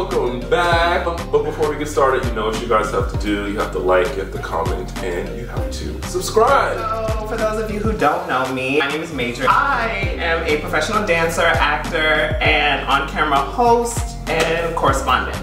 welcome back. But before we get started, you know what you guys have to do. You have to like, you have to comment, and you have to subscribe. So, for those of you who don't know me, my name is Major. I am a professional dancer, actor, and on-camera host and correspondent.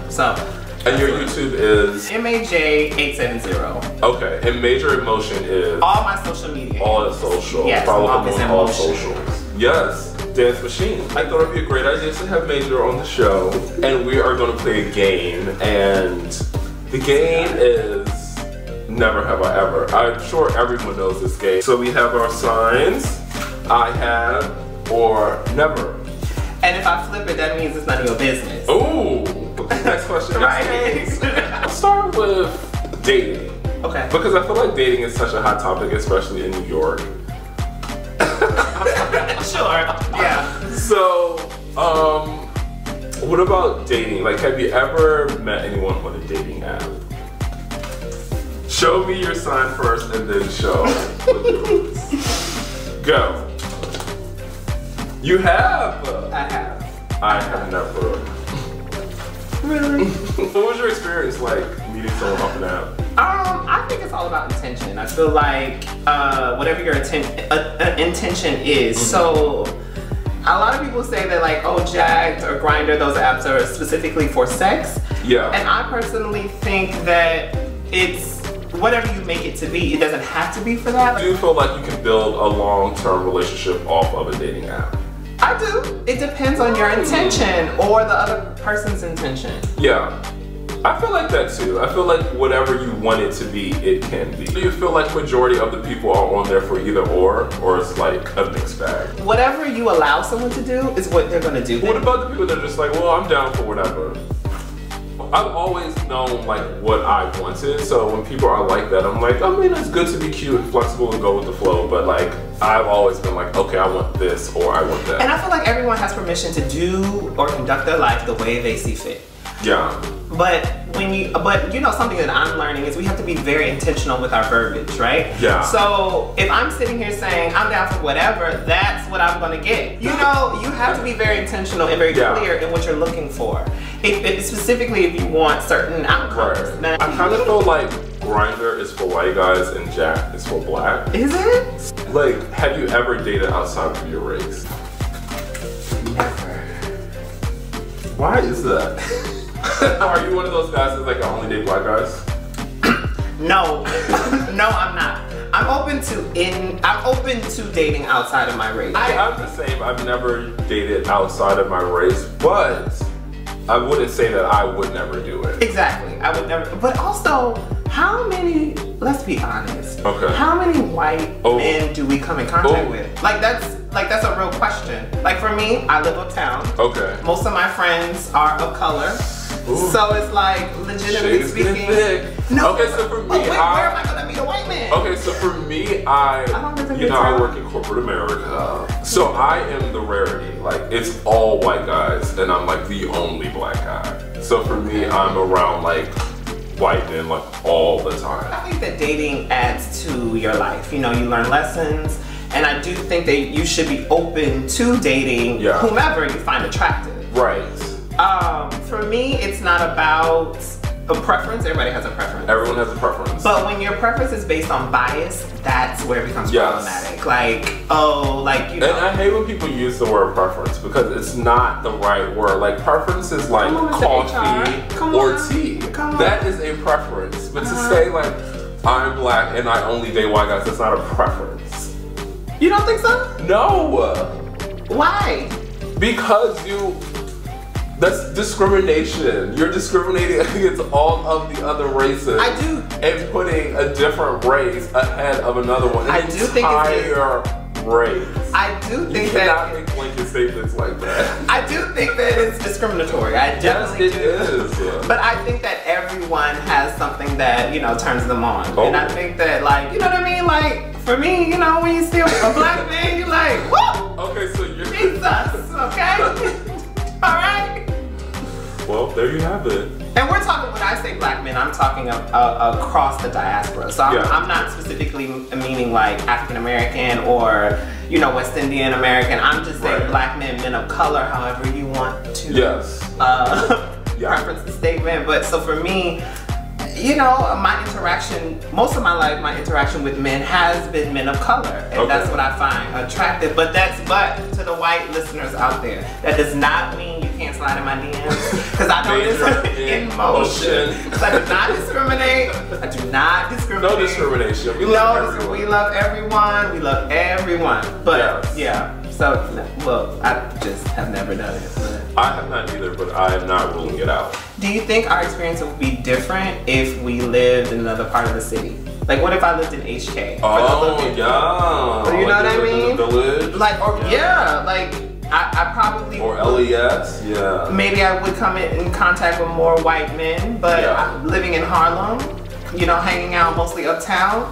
And your YouTube is? MAJ870. Okay, and majorNmotion is? All my social media. All the social. Yes, follow I'm them on all socials. Yes, Dance Machine. I thought it'd be a great idea to have Major on the show, and we are going to play a game, and the game is Never Have I Ever. I'm sure everyone knows this game. So we have our signs, I have, or never. And if I flip it, that means it's none of your business. Ooh. Next question. Right. I'll start with dating. Okay. Because I feel like dating is such a hot topic, especially in New York. Sure. Yeah. So, what about dating? Like, have you ever met anyone on a dating app? Show me your sign first and then show yours. Go. You have. I have. I have never. Really? What was your experience like meeting someone off an app? I think it's all about intention. I feel like whatever your intention is. So a lot of people say that like, oh, Jack'd or Grindr, those apps are specifically for sex. Yeah. And I personally think that it's whatever you make it to be. It doesn't have to be for that. Do you feel like you can build a long-term relationship off of a dating app? I do. It depends on your intention or the other person's intention. Yeah. I feel like that too. I feel like whatever you want it to be, it can be. Do you feel like majority of the people are on there for either or it's like a mixed bag? Whatever you allow someone to do is what they're gonna do. What about the people that are just like, well, I'm down for whatever? I've always known like what I wanted, so when people are like that, I'm like, I mean, it's good to be cute and flexible and go with the flow, but like, I've always been like, okay, I want this or I want that. And I feel like everyone has permission to do or conduct their life the way they see fit. Yeah. But you know, something that I'm learning is we have to be very intentional with our verbiage, right? Yeah. So if I'm sitting here saying I'm down for whatever, that's what I'm gonna get. You know, you have to be very intentional and very clear in what you're looking for. Specifically if you want certain outcomes. Right. Now, I kind of feel like Grindr is for white guys and Jack is for black. Is it? Like, have you ever dated outside of your race? Never. Why is that? Are you one of those guys that's like, I only date black guys? No, no, I'm not. I'm open to dating outside of my race. I'm the same. I've never dated outside of my race, but I wouldn't say that I would never do it. Exactly, I would never. But also, how many? Let's be honest. Okay. How many white men do we come in contact with? Like that's a real question. Like for me, I live uptown. Okay. Most of my friends are of color. Ooh. So it's like, legitimately speaking. No. Okay, so for me, where am I gonna meet a white man? Okay, so for me, I work in corporate America. So I am the rarity. Like, it's all white guys, and I'm like the only black guy. So for me, I'm around like white men like all the time. I think that dating adds to your life. You know, you learn lessons, and I do think that you should be open to dating whomever you find attractive. Right. For me, it's not about a preference. Everybody has a preference. Everyone has a preference. But when your preference is based on bias, that's where it becomes problematic. Like, oh, like, you know. And I hate when people use the word preference because it's not the right word. Like, preference is like coffee or tea. That is a preference. But to say like, I'm black and I only date white guys, that's not a preference. You don't think so? No. Why? Because that's discrimination. You're discriminating against all of the other races. I do. And putting a different race ahead of another one. I do think it's race. I do think you cannot make blanket statements like that. I do think that it's discriminatory. I definitely do. It is. But I think that everyone has something that, you know, turns them on. And I think that, like, you know what I mean? Like, for me, you know, when you see a black man, you're like, whoa! Okay, so you're Jesus, okay? Alright? Well, there you have it. And we're talking, when I say black men, I'm talking across the diaspora. So I'm not specifically meaning like African American or, you know, West Indian American. I'm just saying black men, men of color, however you want to preference statement. But so for me, you know, most of my life, my interaction with men has been men of color. And that's what I find attractive. But to the white listeners out there, that does not mean you can't slide in my DMs. Because I don't discriminate. Because I do not discriminate. I do not discriminate. No discrimination. We love everyone. We love everyone. We love everyone. But yeah. So, well, I just have never done it. But. I have not either, but I am not ruling it out. Do you think our experience would be different if we lived in another part of the city? Like, what if I lived in HK? Oh, yeah. You know what I mean? In the village? Like, or like, I probably or LES, yeah. Maybe I would come in contact with more white men, but living in Harlem, you know, hanging out mostly uptown,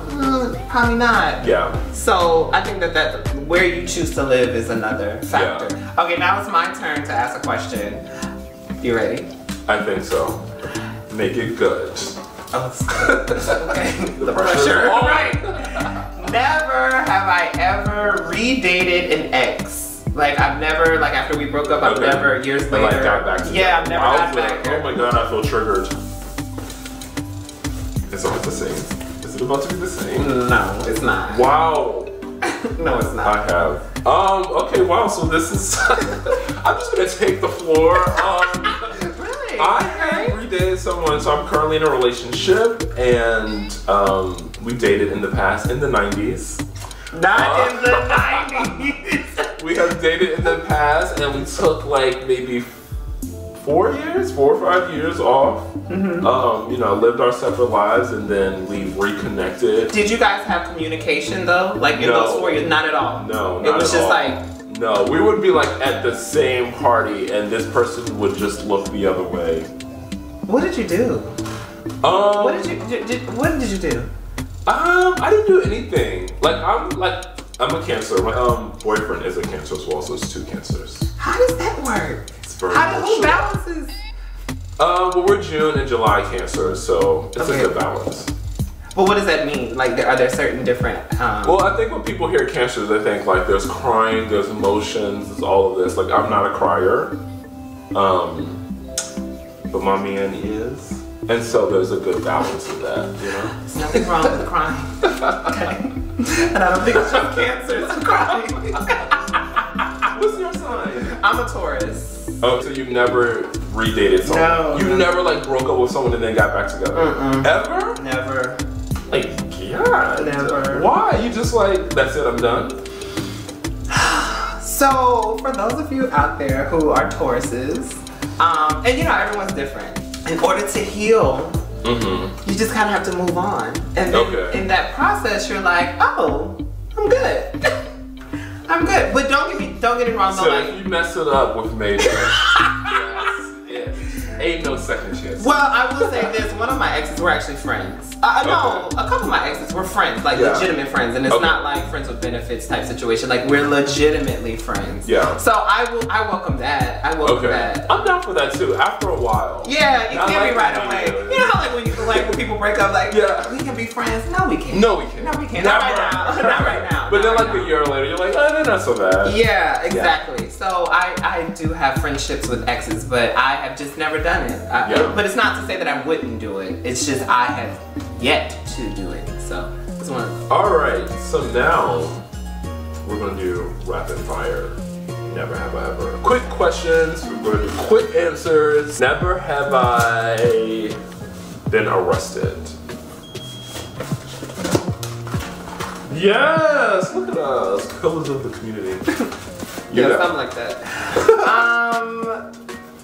probably not. Yeah. So I think that where you choose to live is another factor. Yeah. Okay, now it's my turn to ask a question. You ready? I think so. Make it good. Oh, okay. The pressure. Right. Never have I ever redated an ex. Like I've never, like after we broke up, I've never years later. Like got back together. Yeah, I've never got back. Oh my god, I feel triggered. It's always the same. Is it about to be the same? No, it's not. Wow. No, it's not. I have. Okay, wow, so this is I'm just gonna take the floor. Really? I have redated someone, so I'm currently in a relationship and we dated in the past in the 90s. Not in the 90s. We have dated in the past and we took like maybe 4 or 5 years off. You know, lived our separate lives and then we reconnected. Did you guys have communication though? Like in those 4 years? Not at all. No, not it was at just all. like. No, we would be like at the same party and this person would just look the other way. What did you do? What did you do? I didn't do anything. I'm a Cancer. My boyfriend is a Cancer as well, so it's 2 Cancers. How does that work? Who balances? Well, we're June and July Cancers, so it's a good balance. But what does that mean? Like, are there certain different? Well, I think when people hear Cancers, they think like there's crying, there's emotions, there's all of this. Like, I'm not a crier, but my man is, and so there's a good balance of that, you know. There's nothing wrong with crying, okay? And I don't think it's just Cancers crying. What's your sign? I'm a Taurus. Oh, so you've never redated someone? No. You never like broke up with someone and then got back together? Ever? Never. Like, God. Never. Why? You just like, that's it, I'm done? So, for those of you out there who are Tauruses, and you know, everyone's different. In order to heal, you just kind of have to move on. And then in that process, you're like, oh, I'm good. I'm good. But don't get it wrong though. So like, if you mess it up with Major, ain't no second chance. Well, I will say this, one of my exes were actually friends. No, a couple of my exes were friends, like legitimate friends, and it's not like friends with benefits type situation. Like we're legitimately friends. Yeah. So I welcome that. I welcome that. I'm down for that too. After a while. Yeah, you can't be right away. You know how like when people break up, like we can be friends. No, we can't. No, we can't. No, we can't. Not right now. Not right now. But then like a year later, you're like, oh, they're not so bad. Yeah, exactly. So I do have friendships with exes, but I have just never done it. But it's not to say that I wouldn't do it. It's just I have yet to do it. So it's one. Alright, so now we're gonna do rapid fire. Never have I ever. Quick questions, we're gonna do quick answers. Never have I been arrested. Yes, look at us, pillars of the community. Yeah, something like that.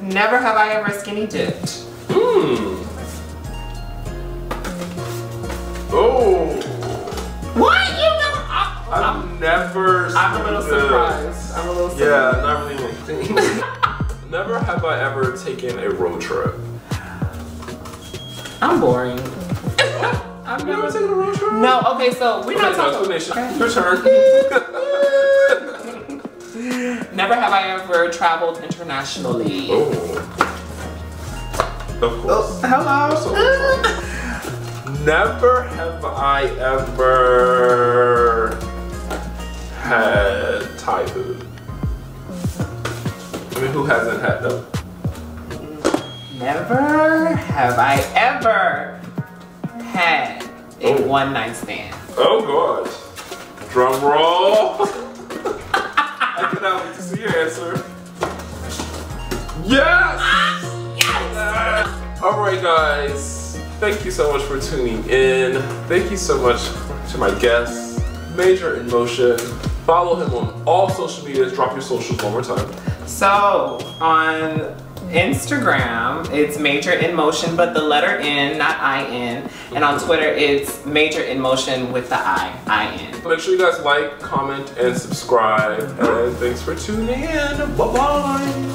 Never have I ever skinny dipped. Oh. What? You never? I've never. I'm a little surprised. I'm a little surprised. Yeah, not really anything. Never have I ever taken a road trip. I'm boring. I've never taken a road trip? No, okay, so we're not talking about your turn. Never have I ever traveled internationally. Oh. Of course. Hello. Never have I ever had Thai food. I mean, who hasn't had them? Never have I ever had a one-night stand. Oh gosh. Drum roll. I cannot wait to see your answer. Yes! Yes! Alright guys, thank you so much for tuning in. Thank you so much to my guest, majorNmotion. Follow him on all social medias. Drop your socials one more time. So, on Instagram, it's majorNmotion, but the letter N, not I-N. And on Twitter, it's majorNmotion with the I-N. Make sure you guys like, comment, and subscribe. And thanks for tuning in. Bye-bye.